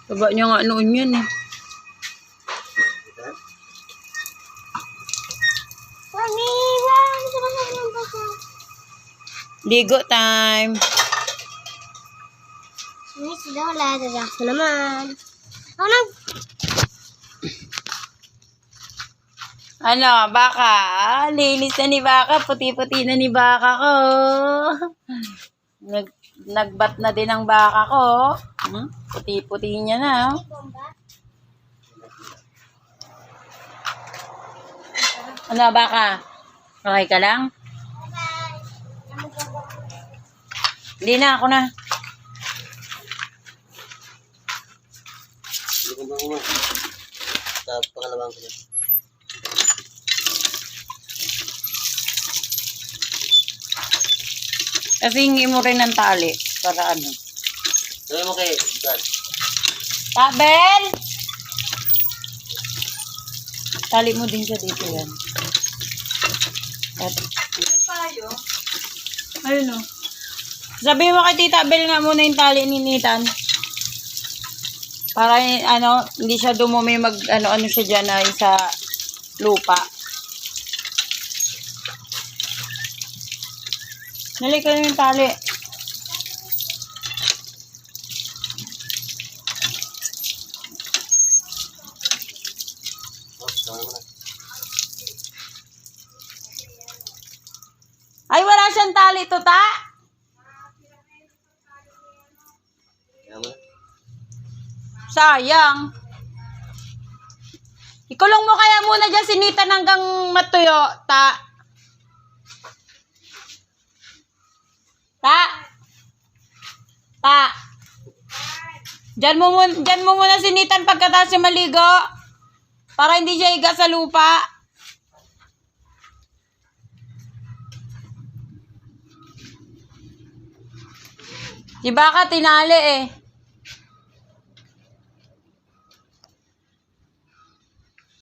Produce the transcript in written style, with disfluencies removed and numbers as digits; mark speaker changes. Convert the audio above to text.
Speaker 1: Taba niya nga noon yun eh. Ligo time.
Speaker 2: Sudah lah, dah naman.
Speaker 1: Ano, baka? Linis na ni baka. Puti-puti na ni baka ko. Nagbat na din ang baka ko. Puti-puti niya na. Ano, baka? Okay ka lang? Hindi na, ako na.
Speaker 3: Hindi ko ba kuma? Sa pangalawang ko.
Speaker 1: Kasi hingi mo rin ng tali. Para ano.
Speaker 3: Sabi mo kay Brad.
Speaker 1: Tabel! Tali mo din siya dito yan. Ayun o. Sabi mo kay Tita Bel nga muna yung tali ni Nitan. Para ano, hindi siya dumumi mag ano siya dyan ay sa lupa. Nalika na yung tali. Ay, wala siyang tali to, ta? Sayang. Ikulong mo kaya muna dyan si Nitan hanggang matuyo, ta? Ta? Ta? Diyan mo muna si Nitan pagkatapos siya maligo. Para hindi siya higa sa lupa. Si baka tinali eh.